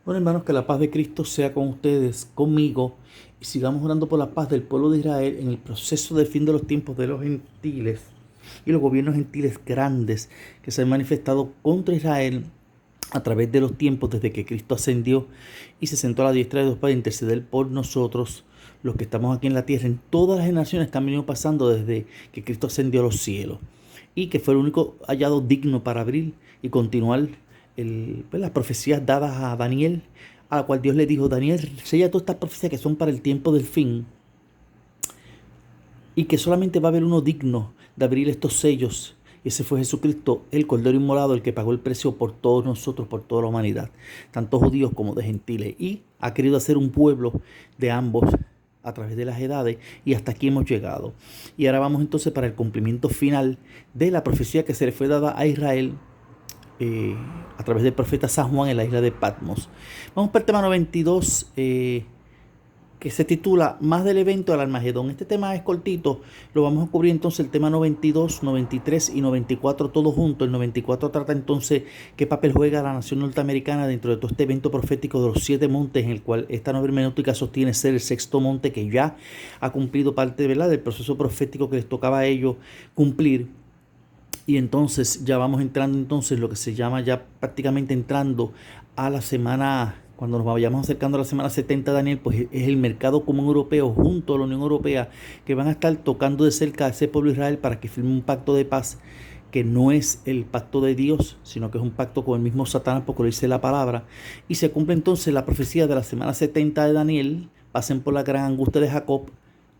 Bueno, hermanos, que la paz de Cristo sea con ustedes, conmigo, y sigamos orando por la paz del pueblo de Israel en el proceso del fin de los tiempos de los gentiles y los gobiernos gentiles grandes que se han manifestado contra Israel a través de los tiempos desde que Cristo ascendió y se sentó a la diestra de Dios para interceder por nosotros, los que estamos aquí en la tierra, en todas las generaciones que han venido pasando desde que Cristo ascendió a los cielos, y que fue el único hallado digno para abrir y continuar las profecías dadas a Daniel, a la cual Dios le dijo: Daniel, sella todas estas profecías que son para el tiempo del fin, y que solamente va a haber uno digno de abrir estos sellos. Y ese fue Jesucristo, el Cordero Inmolado, el que pagó el precio por todos nosotros, por toda la humanidad, tanto judíos como de gentiles. Y ha querido hacer un pueblo de ambos a través de las edades, y hasta aquí hemos llegado. Y ahora vamos entonces para el cumplimiento final de la profecía que se le fue dada a Israel a través del profeta San Juan en la isla de Patmos. Vamos para el tema 92, que se titula Más del evento al Armagedón. Este tema es cortito, lo vamos a cubrir entonces el tema 92, 93 y 94 todos juntos. El 94 trata entonces qué papel juega la nación norteamericana dentro de todo este evento profético de los 7 montes, en el cual esta nueva hermenéutica sostiene ser el 6º monte, que ya ha cumplido parte, ¿verdad?, del proceso profético que les tocaba a ellos cumplir. Y entonces ya vamos entrando entonces lo que se llama, ya prácticamente entrando a la semana, cuando nos vayamos acercando a la semana 70, Daniel, pues es el mercado común europeo junto a la Unión Europea que van a estar tocando de cerca a ese pueblo de Israel para que firme un pacto de paz, que no es el pacto de Dios, sino que es un pacto con el mismo Satanás, porque lo dice la palabra. Y se cumple entonces la profecía de la semana 70 de Daniel: pasen por la gran angustia de Jacob,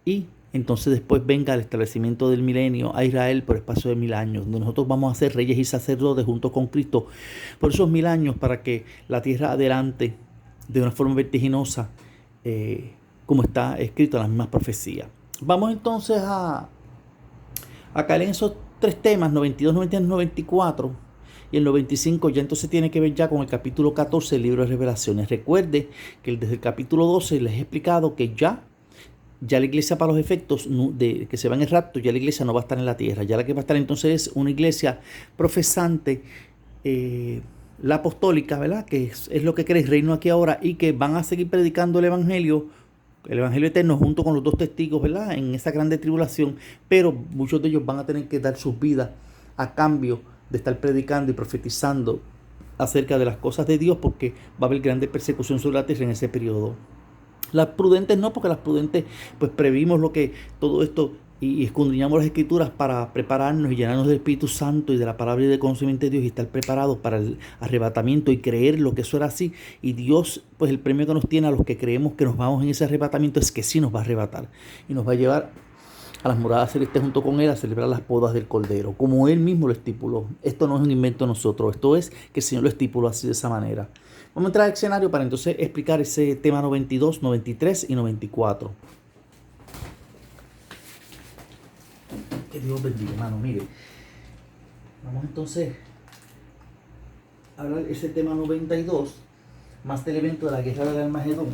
y entonces después venga el establecimiento del milenio a Israel por espacio de 1000 años, donde nosotros vamos a ser reyes y sacerdotes junto con Cristo por esos 1000 años, para que la tierra adelante de una forma vertiginosa, como está escrito en las mismas profecías. Vamos entonces a caer en esos 3 temas, 92, 93, 94. Y el 95 ya entonces tiene que ver ya con el capítulo 14 del libro de Revelaciones. Recuerde que desde el capítulo 12 les he explicado que ya la iglesia, para los efectos de que se va en el rapto, ya la iglesia no va a estar en la tierra. Ya la que va a estar entonces es una iglesia profesante, la apostólica, ¿verdad?, que es lo que cree el reino aquí ahora, y que van a seguir predicando el evangelio eterno junto con los 2 testigos, ¿verdad?, en esa grande tribulación. Pero muchos de ellos van a tener que dar sus vidas a cambio de estar predicando y profetizando acerca de las cosas de Dios, porque va a haber grande persecución sobre la tierra en ese periodo. Las prudentes no, porque las prudentes pues previmos lo que todo esto y escudriñamos las escrituras para prepararnos y llenarnos del Espíritu Santo y de la palabra y del conocimiento de Dios, y estar preparados para el arrebatamiento y creer lo que eso era así. Y Dios, pues el premio que nos tiene a los que creemos que nos vamos en ese arrebatamiento es que sí nos va a arrebatar y nos va a llevar a las moradas celestes junto con Él a celebrar las bodas del Cordero, como Él mismo lo estipuló. Esto no es un invento de nosotros, esto es que el Señor lo estipuló así, de esa manera. Vamos a entrar al escenario para entonces explicar ese tema 92, 93 y 94. Que Dios bendiga, hermano. Mire, vamos entonces a hablar ese tema 92, más del evento de la guerra del Armagedón.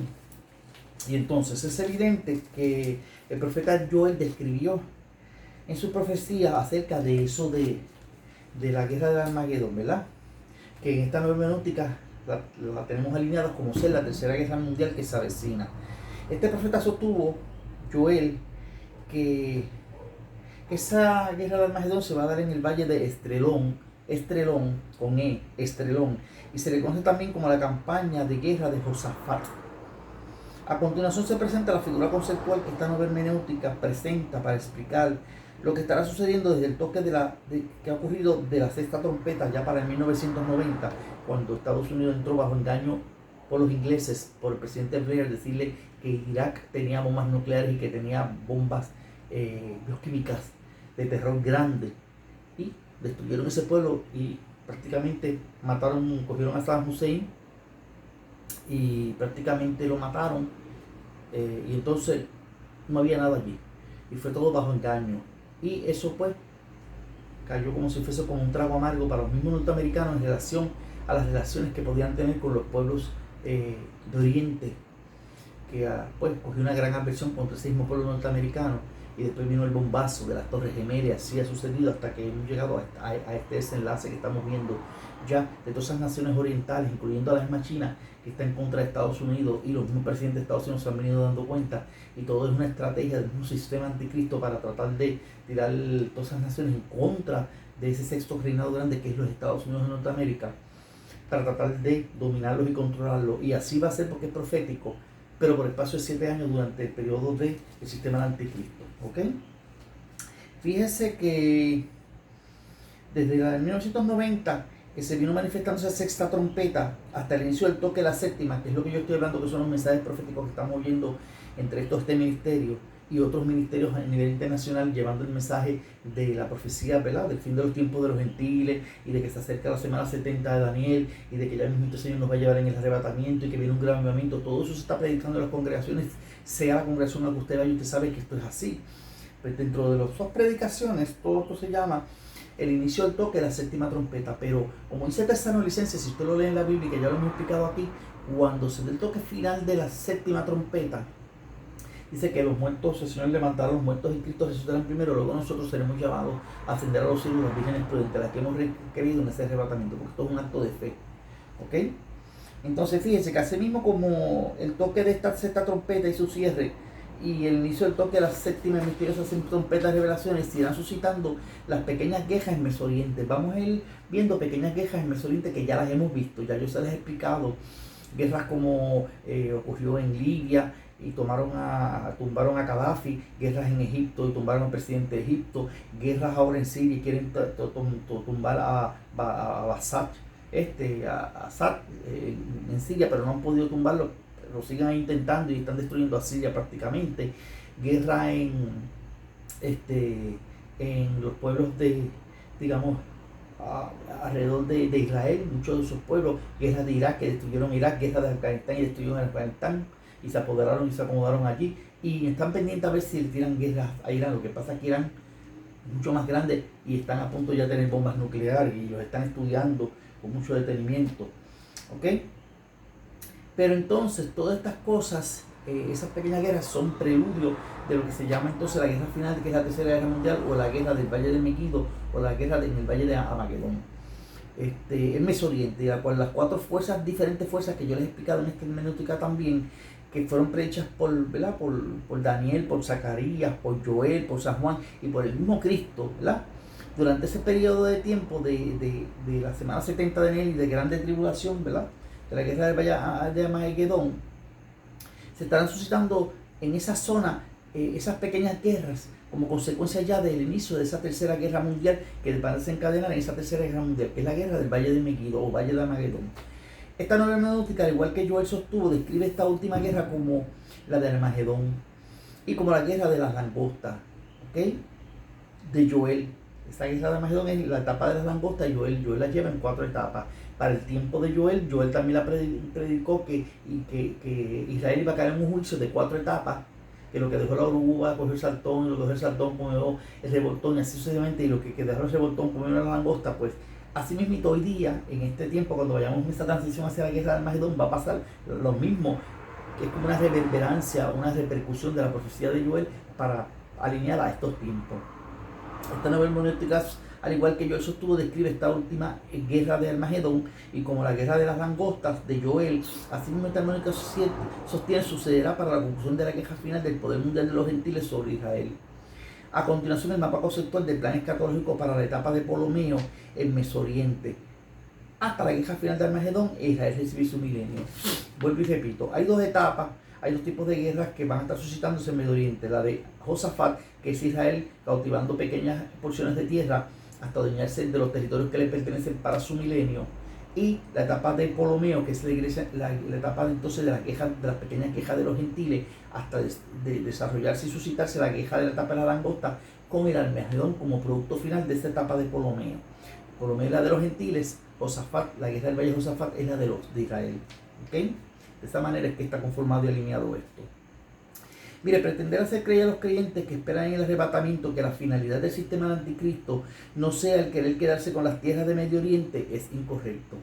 Y entonces es evidente que el profeta Joel describió en su profecía acerca de eso de la guerra del Armagedón, ¿verdad? Que en esta nueva hermenéutica la tenemos alineada como ser la tercera guerra mundial que se avecina. Este profeta sostuvo, Joel, que esa guerra del Armagedón se va a dar en el valle de Estrelón, con E, Estrelón, y se le conoce también como la campaña de guerra de Josafat. A continuación se presenta la figura conceptual que esta nueva hermenéutica presenta para explicar lo que estará sucediendo desde el toque que ha ocurrido de la 6ª trompeta ya para el 1990, cuando Estados Unidos entró bajo engaño por los ingleses, por el presidente Blair, decirle que Irak tenía bombas nucleares y que tenía bombas bioquímicas de terror grande, y destruyeron ese pueblo y prácticamente cogieron a Saddam Hussein y prácticamente lo mataron, y entonces no había nada allí y fue todo bajo engaño. Y eso pues cayó como si fuese como un trago amargo para los mismos norteamericanos en relación a las relaciones que podían tener con los pueblos de Oriente, que pues cogió una gran aversión contra ese mismo pueblo norteamericano. y después vino el bombazo de las Torres Gemelas. Así ha sucedido hasta que hemos llegado a este desenlace que estamos viendo ya de todas esas naciones orientales, incluyendo a la misma China, que está en contra de Estados Unidos, y los mismos presidentes de Estados Unidos se han venido dando cuenta, y todo es una estrategia de un sistema anticristo para tratar de tirar todas esas naciones en contra de ese sexto reinado grande que es los Estados Unidos de Norteamérica, para tratar de dominarlos y controlarlos. Y así va a ser porque es profético, pero por espacio de 7 años durante el periodo del sistema del anticristo. ¿Ok? Fíjese que desde el 1990, que se vino manifestando esa sexta trompeta, hasta el inicio del toque de la séptima, que es lo que yo estoy hablando, que son los mensajes proféticos que estamos viendo entre este ministerio y otros ministerios a nivel internacional, llevando el mensaje de la profecía, ¿verdad?, del fin de los tiempos de los gentiles, y de que se acerca la semana 70 de Daniel, y de que ya mismo el Señor nos va a llevar en el arrebatamiento, y que viene un gran avivamiento. Todo eso se está predicando en las congregaciones, sea la congregación a la que usted vaya, y usted sabe que esto es así. Pues dentro de las dos predicaciones, todo esto se llama el inicio del toque de la séptima trompeta. Pero como dice Tesalonicenses, si usted lo lee en la Biblia, que ya lo hemos explicado aquí, cuando se dé el toque final de la séptima trompeta, dice que los muertos, el Señor levantará a los muertos y Cristo resucitarán primero, luego nosotros seremos llamados a ascender a los cielos, las vírgenes prudentes, las que hemos requerido en ese arrebatamiento, porque esto es un acto de fe. ¿Ok? Entonces fíjense que así mismo como el toque de esta sexta trompeta y su cierre, y el inicio del toque de la séptima y misteriosa trompeta de revelaciones, se irán suscitando las pequeñas quejas en Medio Oriente. Vamos a ir viendo pequeñas quejas en Medio Oriente que ya las hemos visto, ya yo se las he explicado. Guerras como ocurrió en Libia y tumbaron a Gaddafi, guerras en Egipto y tumbaron al presidente de Egipto, guerras ahora en Siria y quieren tumbar a Assad, Assad en Siria, pero no han podido tumbarlo. Lo siguen intentando y están destruyendo a Siria prácticamente. Guerra en los pueblos digamos, alrededor de Israel, muchos de esos pueblos. Guerra de Irak, que destruyeron Irak. Guerra de Afganistán y destruyeron Afganistán y se apoderaron y se acomodaron allí. Y están pendientes a ver si le tiran guerras a Irán. Lo que pasa es que Irán es mucho más grande y están a punto ya de tener bombas nucleares y los están estudiando con mucho detenimiento. ¿Ok? Pero entonces todas estas cosas, esas pequeñas guerras, son preludio de lo que se llama entonces la guerra final, que es la tercera guerra mundial, o la guerra del Valle de Megiddo, o la guerra en el Valle de Armagedón. En Medio Oriente, la cual las diferentes fuerzas que yo les he explicado en esta hermenéutica también, que fueron predichas ¿verdad? por Daniel, por Zacarías, por Joel, por San Juan y por el mismo Cristo, ¿verdad? Durante ese periodo de tiempo de la semana 70 de Daniel y de grande tribulación, ¿verdad?, de la guerra del Valle de Armagedón, se estarán suscitando en esa zona esas pequeñas guerras como consecuencia ya del inicio de esa tercera guerra mundial, que va a desencadenar en esa tercera guerra mundial, que es la guerra del Valle de Megiddo o Valle de Armagedón. Esta nueva hermenéutica, al igual que Joel sostuvo, describe esta última guerra como la de Armagedón y como la guerra de las langostas, ¿ok?, de Joel. Esta guerra de Armagedón es la etapa de las langostas y Joel la lleva en 4 etapas. Para el tiempo de Joel también la predicó que Israel iba a caer en un juicio de 4 etapas, que lo que dejó la oruga cogió el saltón, y lo que dejó el saltón comió el revoltón, y así sucesivamente, y lo que dejó el revoltón comió la langosta. Pues así mismo hoy día, en este tiempo, cuando vayamos en esta transición hacia la guerra de Armagedón, va a pasar lo mismo, que es como una reverberancia, una repercusión de la profecía de Joel para alinear a estos tiempos. Esta nueva hermenéutica, al igual que Joel sostuvo, describe esta última guerra de Armagedón y como la guerra de las langostas de Joel. Así mismo esta hermenéutica sostiene sucederá para la conclusión de la guerra final del poder mundial de los gentiles sobre Israel. A continuación, el mapa conceptual del plan escatológico para la etapa de Ptolomeo en Medio Oriente, hasta la guerra final de Armagedón e Israel recibir su milenio. Vuelvo y repito, hay 2 etapas. Hay 2 tipos de guerras que van a estar suscitándose en Medio Oriente. La de Josafat, que es Israel cautivando pequeñas porciones de tierra hasta adueñarse de los territorios que le pertenecen para su milenio. Y la etapa de Ptolomeo, que es la iglesia, la etapa entonces de las pequeñas quejas de los gentiles, hasta de desarrollarse y suscitarse la queja de la etapa de la langosta, con el Armagedón como producto final de esta etapa de Ptolomeo. Ptolomeo es la de los gentiles, Josafat, la guerra del Valle de Josafat, es la de Israel. ¿Okay? De esta manera es que está conformado y alineado esto. Mire, pretender hacer creer a los creyentes que esperan en el arrebatamiento que la finalidad del sistema del anticristo no sea el querer quedarse con las tierras de Medio Oriente es incorrecto.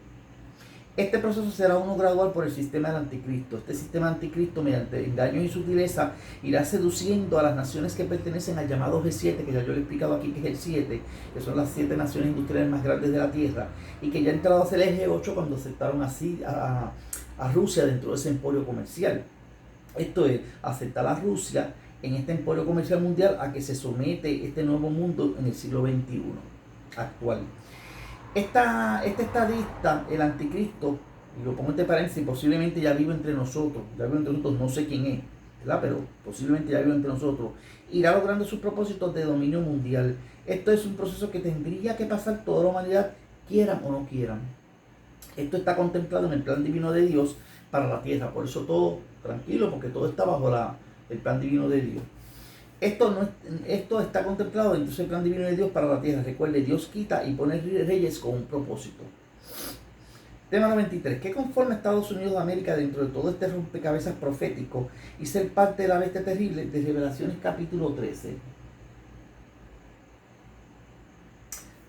Este proceso será uno gradual por el sistema del anticristo. Este sistema anticristo, mediante engaños y sutileza, irá seduciendo a las naciones que pertenecen al llamado G7, que ya yo le he explicado aquí que es el 7, que son las 7 naciones industriales más grandes de la Tierra, y que ya ha entrado a ser el G8 cuando aceptaron así a Rusia dentro de ese emporio comercial. Esto es, aceptar a Rusia en este emporio comercial mundial a que se somete este nuevo mundo en el siglo XXI actual. Este estadista, el anticristo, y lo pongo entre paréntesis, posiblemente ya vive entre nosotros, no sé quién es, ¿verdad? Pero posiblemente ya vive entre nosotros, irá logrando sus propósitos de dominio mundial. Esto es un proceso que tendría que pasar toda la humanidad, quieran o no quieran. Esto está contemplado en el plan divino de Dios para la tierra, por eso todo tranquilo, porque todo está bajo el plan divino de Dios. Esto está contemplado dentro del plan divino de Dios para la tierra. Recuerde, Dios quita y pone reyes con un propósito. Tema 93. ¿Qué conforma a Estados Unidos de América dentro de todo este rompecabezas profético y ser parte de la bestia terrible de Revelaciones capítulo 13?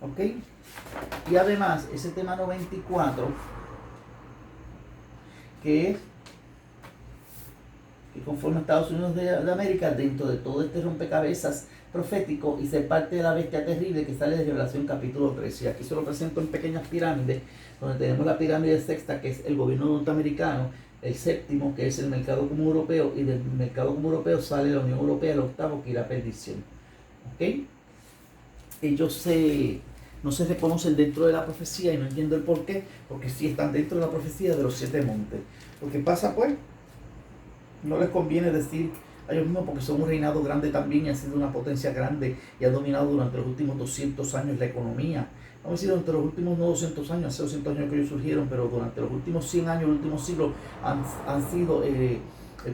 ¿Ok? Y además, ese tema 94, que es que conforma a Estados Unidos de América dentro de todo este rompecabezas profético y ser parte de la bestia terrible que sale de Revelación capítulo 13. Y aquí se lo presento en pequeñas pirámides, donde tenemos la pirámide sexta, que es el gobierno norteamericano, el séptimo, que es el mercado común europeo, y del mercado común europeo sale la Unión Europea, el octavo, que irá a perdición. ¿Ok? Ellos no se reconocen dentro de la profecía y no entiendo el por qué, porque sí están dentro de la profecía de los 7 montes. Lo que pasa, pues, no les conviene decir a ellos mismos, porque son un reinado grande también y han sido una potencia grande y han dominado durante los últimos 200 años la economía. Vamos a decir, durante los últimos no 200 años, hace 200 años que ellos surgieron, pero durante los últimos 100 años, el último siglo, han sido el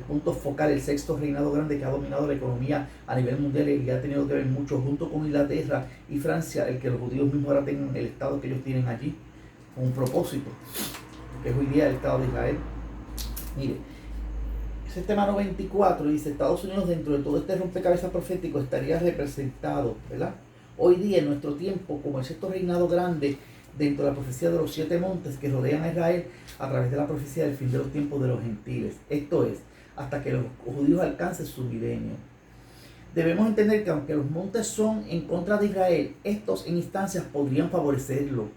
punto focal, el sexto reinado grande que ha dominado la economía a nivel mundial y ha tenido que ver mucho junto con Inglaterra y Francia, el que los judíos mismos ahora tengan el estado que ellos tienen allí, con un propósito, que es hoy día el Estado de Israel. Mire, ese tema 94 dice: Estados Unidos dentro de todo este rompecabezas profético estaría representado, ¿verdad?, hoy día en nuestro tiempo como el sexto reinado grande dentro de la profecía de los 7 montes que rodean a Israel a través de la profecía del fin de los tiempos de los gentiles. Esto es, hasta que los judíos alcancen su milenio. Debemos entender que aunque los montes son en contra de Israel, estos en instancias podrían favorecerlo,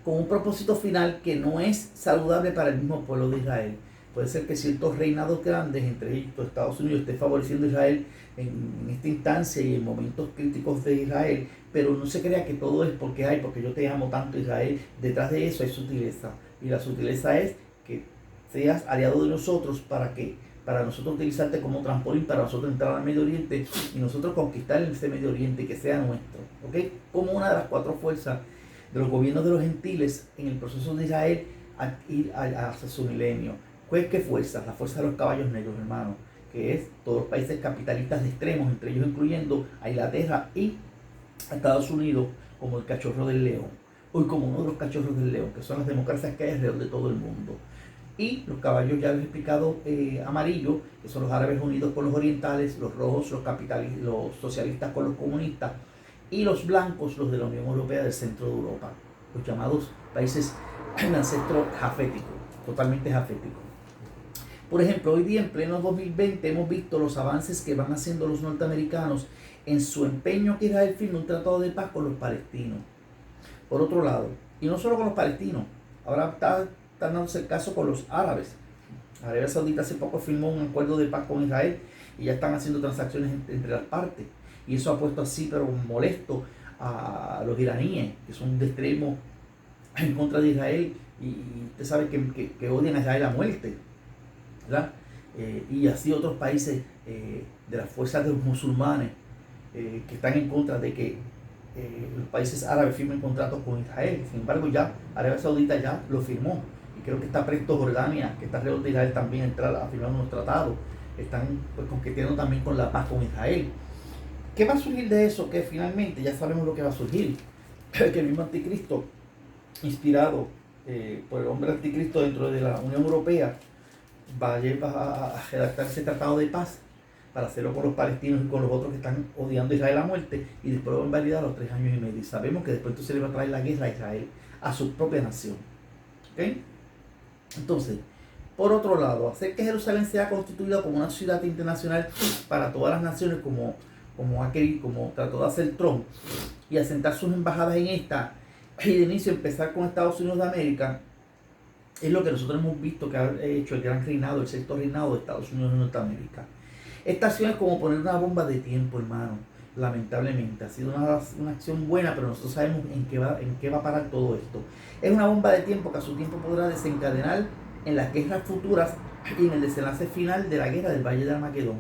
con un propósito final que no es saludable para el mismo pueblo de Israel. Puede ser que ciertos reinados grandes, entre ellos Estados Unidos, esté favoreciendo a Israel en esta instancia y en momentos críticos de Israel, pero no se crea que todo es porque yo te amo tanto, Israel. Detrás de eso hay sutileza, y la sutileza es que seas aliado de nosotros para nosotros utilizarte como trampolín, para nosotros entrar al Medio Oriente y nosotros conquistar ese Medio Oriente y que sea nuestro, ¿ok? Como una de las 4 fuerzas de los gobiernos de los gentiles en el proceso de Israel a ir hacia su milenio. ¿Qué fuerza? La fuerza de los caballos negros, hermano, que es todos los países capitalistas de extremos, entre ellos incluyendo a Inglaterra y a Estados Unidos, como el cachorro del león, hoy como uno de los cachorros del león, que son las democracias que hay alrededor de todo el mundo. Y los caballos, ya les he explicado, amarillos, que son los árabes unidos con los orientales, los rojos, los socialistas con los comunistas, y los blancos, los de la Unión Europea del centro de Europa, los llamados países de ancestro jafético, totalmente jafético. Por ejemplo, hoy día en pleno 2020 hemos visto los avances que van haciendo los norteamericanos en su empeño que Israel firme un tratado de paz con los palestinos. Por otro lado, y no solo con los palestinos, ahora está dándose el caso con los árabes. Arabia Saudita hace poco firmó un acuerdo de paz con Israel y ya están haciendo transacciones entre las partes. Y eso ha puesto así, pero molesto a los iraníes, que son de extremo en contra de Israel y usted sabe que odian a Israel a muerte, ¿verdad? Y así otros países de las fuerzas de los musulmanes que están en contra de que los países árabes firmen contratos con Israel. Sin embargo, ya Arabia Saudita ya lo firmó y creo que está presto Jordania, que está alrededor de Israel, también entrar a firmar unos tratados. Están pues coqueteando también con la paz con Israel. ¿Qué va a surgir de eso? Que finalmente ya sabemos lo que va a surgir, que el mismo anticristo, inspirado por el hombre anticristo dentro de la Unión Europea, va a redactar ese tratado de paz para hacerlo con los palestinos y con los otros que están odiando a Israel a muerte, y después va a invalidar los 3 años y medio. Y sabemos que después entonces le va a traer la guerra a Israel, a su propia nación. ¿Ok? Entonces, por otro lado, hacer que Jerusalén sea constituida como una ciudad internacional para todas las naciones, como trató de hacer Trump, y asentar sus embajadas en esta, y de inicio empezar con Estados Unidos de América, es lo que nosotros hemos visto que ha hecho el gran reinado, el sexto reinado de Estados Unidos de Norteamérica. Esta acción es como poner una bomba de tiempo, hermano. Lamentablemente, ha sido una acción buena, pero nosotros sabemos en qué va a parar todo esto. Es una bomba de tiempo que a su tiempo podrá desencadenar en las guerras futuras y en el desenlace final de la guerra del Valle de Armagedón.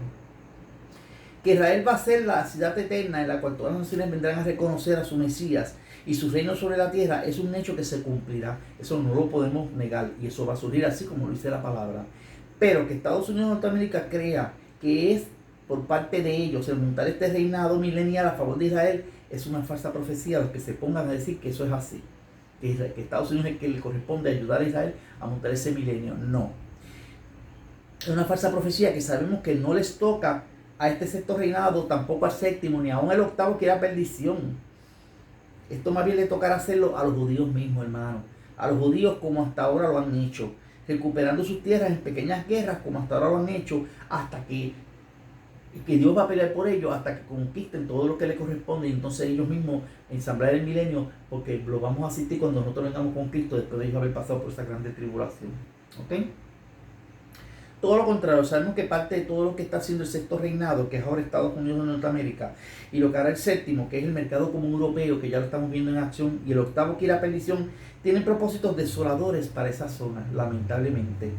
Que Israel va a ser la ciudad eterna en la cual todas las naciones vendrán a reconocer a su Mesías y su reino sobre la tierra, es un hecho que se cumplirá. Eso no lo podemos negar y eso va a surgir así como lo dice la palabra. Pero que Estados Unidos de Norteamérica crea que es por parte de ellos el montar este reinado milenial a favor de Israel es una falsa profecía. Los que se pongan a decir que eso es así, que Estados Unidos es el que le corresponde ayudar a Israel a montar ese milenio. No, es una falsa profecía que sabemos que no les toca a este sexto reinado, tampoco al séptimo, ni aún el octavo, que era perdición. Esto más bien le tocará hacerlo a los judíos mismos, hermano, a los judíos como hasta ahora lo han hecho, recuperando sus tierras en pequeñas guerras como hasta ahora lo han hecho, hasta que Dios va a pelear por ellos, hasta que conquisten todo lo que les corresponde, y entonces ellos mismos ensamblar el milenio, porque lo vamos a asistir cuando nosotros vengamos con Cristo después de ellos haber pasado por esa grande tribulación. ¿Ok? Todo lo contrario, sabemos que parte de todo lo que está haciendo el sexto reinado, que es ahora Estados Unidos de Norteamérica, y lo que hará el séptimo, que es el mercado común europeo, que ya lo estamos viendo en acción, y el octavo, que irá a perdición, tienen propósitos desoladores para esa zona, lamentablemente.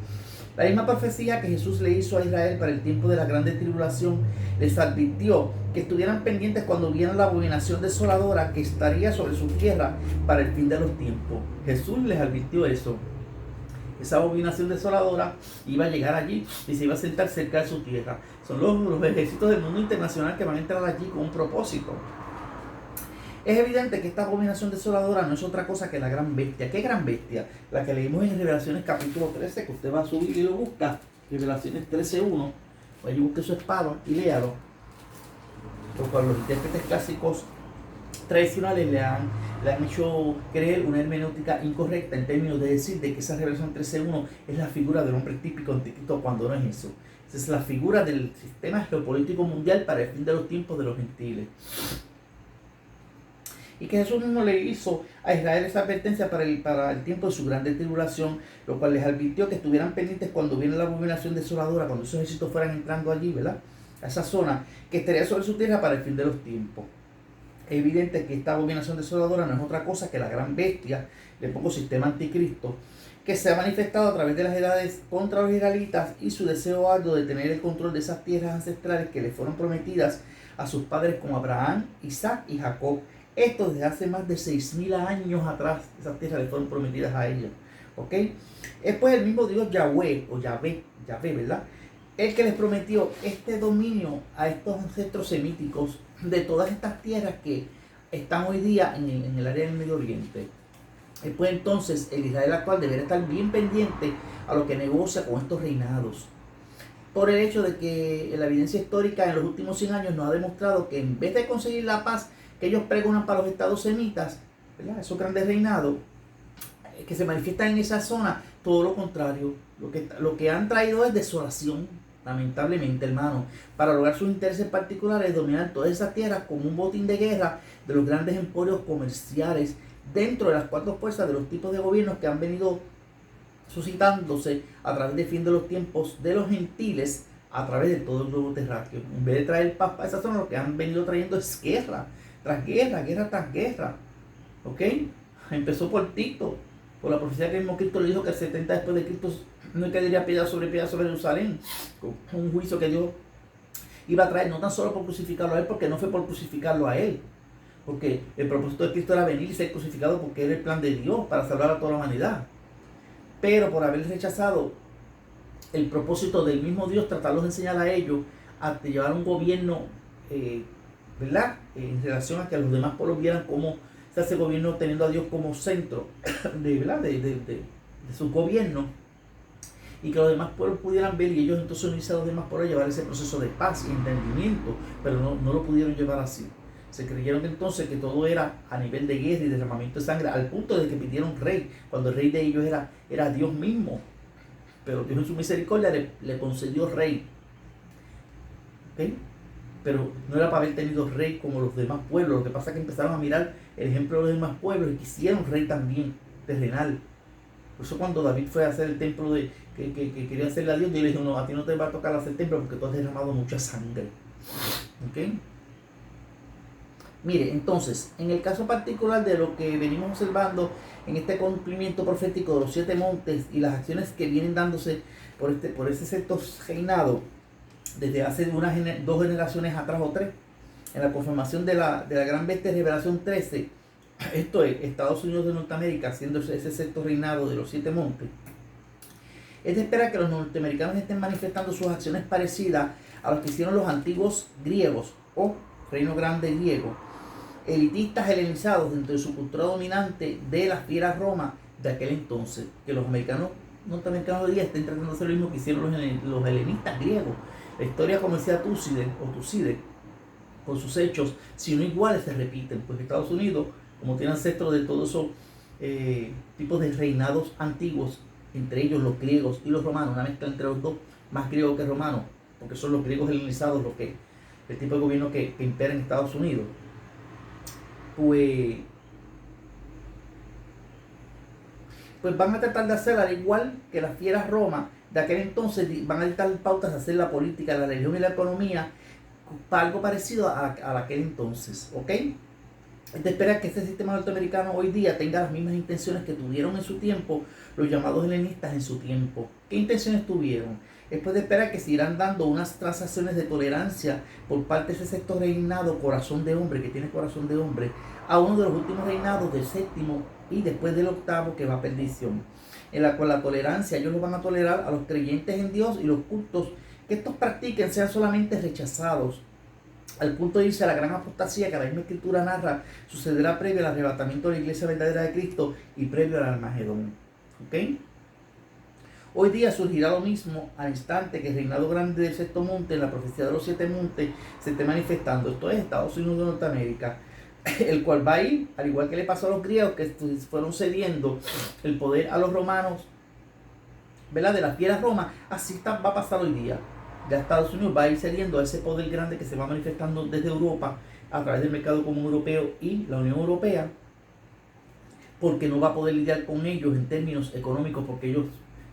La misma profecía que Jesús le hizo a Israel para el tiempo de la grande tribulación les advirtió que estuvieran pendientes cuando vieran la abominación desoladora que estaría sobre su tierra para el fin de los tiempos. Jesús les advirtió eso. Esa abominación desoladora iba a llegar allí y se iba a sentar cerca de su tierra. Son los ejércitos del mundo internacional que van a entrar allí con un propósito. Es evidente que esta abominación desoladora no es otra cosa que la gran bestia. ¿Qué gran bestia? La que leímos en Revelaciones capítulo 13, que usted va a subir y lo busca. Revelaciones 13:1. Vaya y busque su espada y léalo. Por cual los intérpretes clásicos tradicionales le han hecho creer una hermenéutica incorrecta en términos de decir de que esa Revelación 13:1 es la figura del hombre típico anticristo, cuando no es eso. Esa es la figura del sistema geopolítico mundial para el fin de los tiempos de los gentiles. Y que Jesús mismo le hizo a Israel esa advertencia para el tiempo de su grande tribulación, lo cual les advirtió que estuvieran pendientes cuando viene la abominación desoladora, cuando esos ejércitos fueran entrando allí, ¿verdad? A esa zona, que estaría sobre su tierra para el fin de los tiempos. Es evidente que esta abominación desoladora no es otra cosa que la gran bestia, le pongo sistema anticristo, que se ha manifestado a través de las edades contra los israelitas y su deseo arduo de tener el control de esas tierras ancestrales que le fueron prometidas a sus padres como Abraham, Isaac y Jacob. Esto desde hace más de 6.000 años atrás, esas tierras le fueron prometidas a ellos. ¿Ok? Es pues el mismo Dios Yahweh, o Yahvé, ¿verdad? El que les prometió este dominio a estos ancestros semíticos de todas estas tierras que están hoy día en el área del Medio Oriente. Y pues entonces el Israel actual deberá estar bien pendiente a lo que negocia con estos reinados. Por el hecho de que la evidencia histórica en los últimos 100 años nos ha demostrado que en vez de conseguir la paz que ellos pregonan para los estados semitas, ¿verdad?, esos grandes reinados que se manifiestan en esa zona, todo lo contrario. Lo que han traído es desolación, lamentablemente, hermano, para lograr sus intereses particulares, dominar todas esas tierras como un botín de guerra de los grandes emporios comerciales dentro de las cuatro fuerzas de los tipos de gobiernos que han venido suscitándose a través del fin de los tiempos de los gentiles a través de todo el globo terráqueo. En vez de traer paz para esa zona, lo que han venido trayendo es guerra tras guerra, guerra tras guerra. ¿Ok? Empezó por Tito, por la profecía que el mismo Cristo le dijo que el 70 después de Cristo no caería piedra sobre Jerusalén, con un juicio que Dios iba a traer, no tan solo por crucificarlo a él, porque no fue por crucificarlo a él, porque el propósito de Cristo era venir y ser crucificado porque era el plan de Dios para salvar a toda la humanidad, pero por haber rechazado el propósito del mismo Dios, tratarlos de enseñar a ellos a llevar un gobierno, ¿verdad?, en relación a que los demás pueblos vieran cómo se hace gobierno teniendo a Dios como centro de su gobierno, y que los demás pueblos pudieran ver y ellos entonces unirse a los demás pueblos, llevar ese proceso de paz y entendimiento, pero no lo pudieron llevar así. Se creyeron entonces que todo era a nivel de guerra y derramamiento de sangre, al punto de que pidieron rey, cuando el rey de ellos era Dios mismo. Pero Dios en su misericordia le concedió rey. ¿Okay? Pero no era para haber tenido rey como los demás pueblos. Lo que pasa es que empezaron a mirar el ejemplo de los demás pueblos y quisieron rey también, terrenal. Por eso cuando David fue a hacer el templo que quería hacerle a Dios, Dios le dijo, no, a ti no te va a tocar hacer el templo porque tú has derramado mucha sangre. ¿Ok? Mire, entonces, en el caso particular de lo que venimos observando en este cumplimiento profético de los 7 montes y las acciones que vienen dándose por ese sexto reinado, desde hace 2 generaciones atrás o 3, en la confirmación de la gran bestia de Revelación 13, esto es Estados Unidos de Norteamérica haciendo ese sexto reinado de los 7 montes, es de esperar que los norteamericanos estén manifestando sus acciones parecidas a las que hicieron los antiguos griegos o Reino Grande griego, elitistas helenizados dentro de su cultura dominante de las fieras Roma de aquel entonces, que los norteamericanos de hoy día estén tratando de hacer lo mismo que hicieron los helenistas griegos. La historia, como decía Tucídides, con sus hechos, si no iguales, se repiten, porque Estados Unidos, como tiene ancestros de todos esos tipos de reinados antiguos, entre ellos los griegos y los romanos, una mezcla entre los dos, más griegos que romanos, porque son los griegos helenizados el tipo de gobierno que impera en Estados Unidos. Pues van a tratar de hacer al igual que las fieras Roma de aquel entonces, van a dictar pautas de hacer la política, la religión y la economía para algo parecido a aquel entonces, ¿ok? Es de esperar que este sistema norteamericano hoy día tenga las mismas intenciones que tuvieron en su tiempo los llamados helenistas en su tiempo. ¿Qué intenciones tuvieron? Es de esperar que se irán dando unas transacciones de tolerancia por parte de ese sexto reinado, corazón de hombre, que tiene corazón de hombre, a uno de los últimos reinados del séptimo y después del octavo, que va a perdición, en la cual la tolerancia, ellos lo van a tolerar a los creyentes en Dios y los cultos que estos practiquen sean solamente rechazados, al punto de irse a la gran apostasía que la misma escritura narra sucederá previo al arrebatamiento de la iglesia verdadera de Cristo y previo al Armagedón. ¿Ok? Hoy día surgirá lo mismo al instante que el reinado grande del sexto monte, en la profecía de los 7 montes, se esté manifestando. Esto es Estados Unidos de Norteamérica, el cual va a ir, al igual que le pasó a los griegos que fueron cediendo el poder a los romanos, ¿verdad? De las fieras Roma, así va a pasar hoy día. Ya Estados Unidos va a ir cediendo a ese poder grande que se va manifestando desde Europa a través del mercado común europeo y la Unión Europea, porque no va a poder lidiar con ellos en términos económicos, porque ellos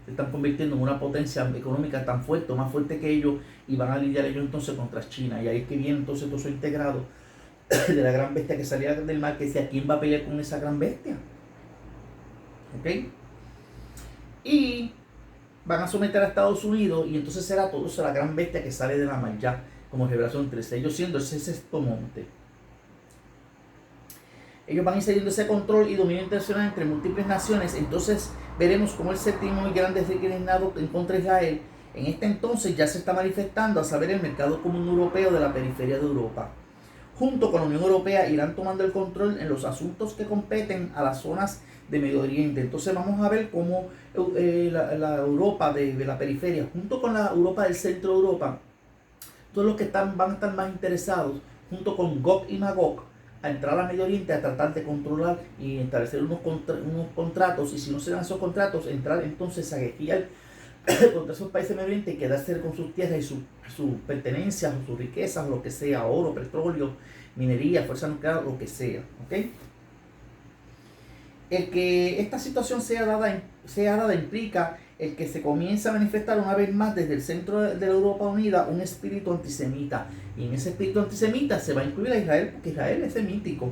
se están convirtiendo en una potencia económica tan fuerte o más fuerte que ellos, y van a lidiar ellos entonces contra China. Y ahí es que viene entonces todo eso integrado de la gran bestia que salía del mar, que decía, ¿quién va a pelear con esa gran bestia? ¿Ok? Y van a someter a Estados Unidos, y entonces será todo eso la gran bestia que sale de la mar, ya como Revelación 13, ellos siendo ese sexto monte. Ellos van a ir cediendo ese control y dominio internacional entre múltiples naciones. Entonces veremos cómo el séptimo y grande reinado en contra de Israel en este entonces ya se está manifestando, a saber, el mercado común europeo de la periferia de Europa. Junto con la Unión Europea irán tomando el control en los asuntos que competen a las zonas de Medio Oriente. Entonces vamos a ver cómo la Europa de la periferia, junto con la Europa del centro de Europa, todos los que van a estar más interesados, junto con Gog y Magog, a entrar a Medio Oriente a tratar de controlar y establecer unos contratos, y si no se dan esos contratos, entrar entonces a guerrillar contra esos países de Medio Oriente y quedarse con sus tierras y sus pertenencias o sus riquezas, o lo que sea, oro, petróleo, minería, fuerza nuclear, lo que sea, ¿ok? El que esta situación sea dada implica el que se comienza a manifestar una vez más desde el centro de la Europa unida un espíritu antisemita. Y en ese espíritu antisemita se va a incluir a Israel, porque Israel es semítico.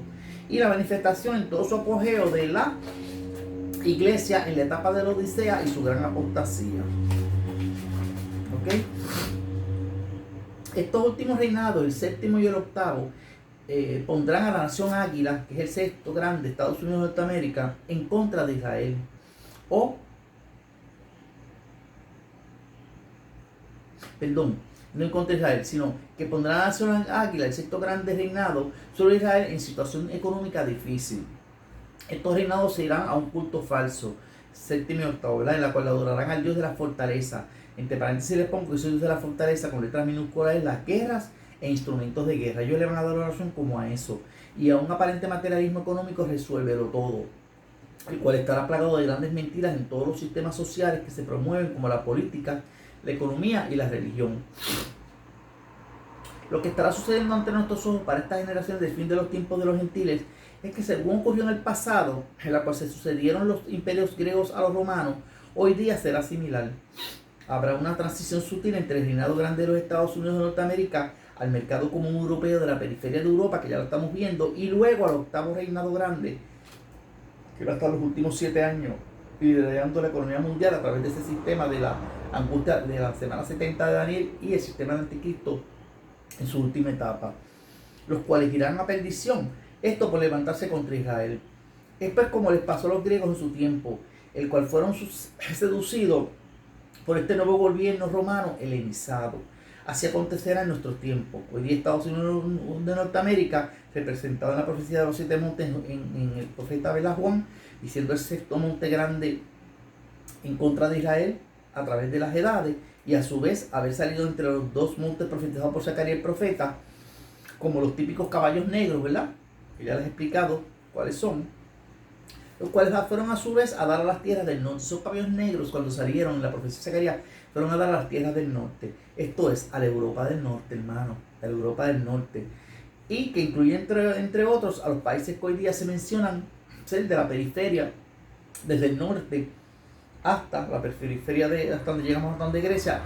Y la manifestación en todo su apogeo de la iglesia en la etapa de la Odisea y su gran apostasía. ¿Ok? Estos últimos reinados, el séptimo y el octavo, pondrán a la nación águila, que es el sexto grande, Estados Unidos de Norteamérica, en contra de Israel. No en contra de Israel, sino que pondrán a la nación águila, el sexto grande reinado, sobre Israel en situación económica difícil. Estos reinados se irán a un culto falso, séptimo y octavo, ¿verdad? En la cual adorarán al Dios de la fortaleza. Entre paréntesis les pongo que ese Dios de la fortaleza, con letras minúsculas, es las guerras e instrumentos de guerra. Ellos le van a dar oración como a eso. Y a un aparente materialismo económico resuélvelo todo, el cual estará plagado de grandes mentiras en todos los sistemas sociales que se promueven, como la política, la economía y la religión. Lo que estará sucediendo ante nuestros ojos para estas generaciones del fin de los tiempos de los gentiles es que, según ocurrió en el pasado, en la cual se sucedieron los imperios griegos a los romanos, hoy día será similar. Habrá una transición sutil entre el reinado grande de los Estados Unidos de Norteamérica al mercado común europeo de la periferia de Europa, que ya lo estamos viendo, y luego al octavo reinado grande, que va a estar los últimos 7 años liderando la economía mundial a través de ese sistema de la angustia de la semana 70 de Daniel y el sistema del anticristo en su última etapa, los cuales irán a perdición, esto por levantarse contra Israel. Es pues como les pasó a los griegos en su tiempo, el cual fueron seducidos por este nuevo gobierno romano helenizado. Así acontecerá en nuestros tiempos. Hoy día Estados Unidos de Norteamérica, representado en la profecía de los 7 montes en el profeta Juan, diciendo el sexto monte grande en contra de Israel a través de las edades, y a su vez haber salido entre los 2 montes profetizados por Zacarías el profeta, como los típicos caballos negros, ¿verdad? Que ya les he explicado cuáles son, los cuales fueron a su vez a dar a las tierras del norte. Esos caballos negros, cuando salieron en la profecía de Zacarías, fueron a dar a las tierras del norte. Esto es, a la Europa del norte, hermano, a la Europa del norte. Y que incluye entre otros a los países que hoy día se mencionan ser de la periferia, desde el norte hasta la periferia hasta donde llegamos, hasta donde Grecia,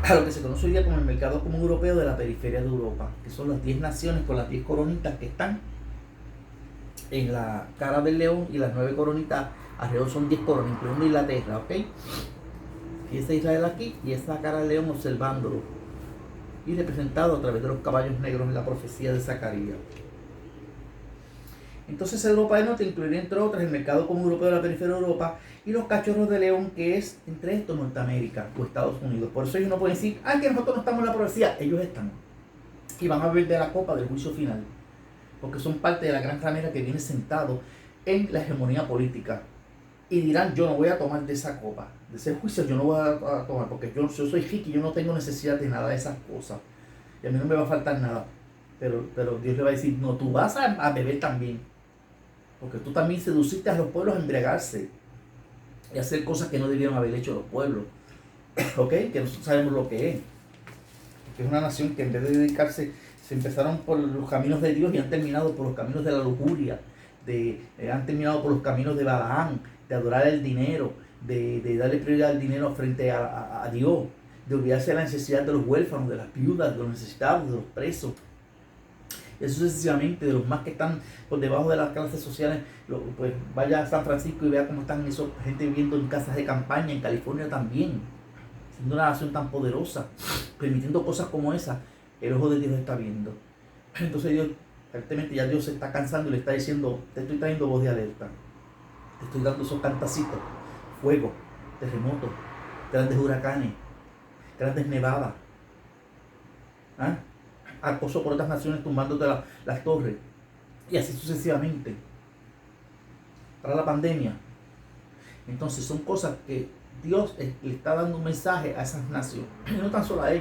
a lo que se conoce hoy día como el mercado común europeo de la periferia de Europa, que son las 10 naciones con las 10 coronitas que están en la cara del león, y las 9 coronitas alrededor son 10 coronas, incluyendo Inglaterra, ¿ok? Y ese Israel aquí, y esa cara del león observándolo, y representado a través de los caballos negros en la profecía de Zacarías. Entonces Europa del Norte incluiría entre otras el mercado común europeo de la periferia de Europa y los cachorros de león, que es entre estos Norteamérica o Estados Unidos. Por eso ellos no pueden decir, que nosotros no estamos en la profecía. Ellos están. Y van a beber de la copa del juicio final, porque son parte de la gran ramera que viene sentado en la hegemonía política. Y dirán, yo no voy a tomar de esa copa, de ese juicio yo no voy a tomar, porque yo soy rico y yo no tengo necesidad de nada de esas cosas. Y a mí no me va a faltar nada. Pero Dios le va a decir, no, tú vas a beber también. Porque tú también seduciste a los pueblos a embriagarse y a hacer cosas que no debieron haber hecho los pueblos. ¿Ok? Que nosotros sabemos lo que es. Que es una nación que en vez de dedicarse, se empezaron por los caminos de Dios y han terminado por los caminos de la lujuria. Han terminado por los caminos de Balaam, de adorar el dinero, de darle prioridad al dinero frente a Dios, de olvidarse de la necesidad de los huérfanos, de las viudas, de los necesitados, de los presos. Eso sucesivamente, de los más que están por debajo de las clases sociales. Pues vaya a San Francisco y vea cómo están esa gente viviendo en casas de campaña, en California también, siendo una nación tan poderosa, permitiendo cosas como esas. El ojo de Dios está viendo. Entonces Dios, prácticamente ya Dios se está cansando y le está diciendo, te estoy trayendo voz de alerta, te estoy dando esos cantacitos, fuego, terremotos, grandes huracanes, grandes nevadas, acoso por otras naciones tumbándote las torres, y así sucesivamente, para la pandemia. Entonces son cosas que Dios le está dando un mensaje a esas naciones, y no tan solo a ellos,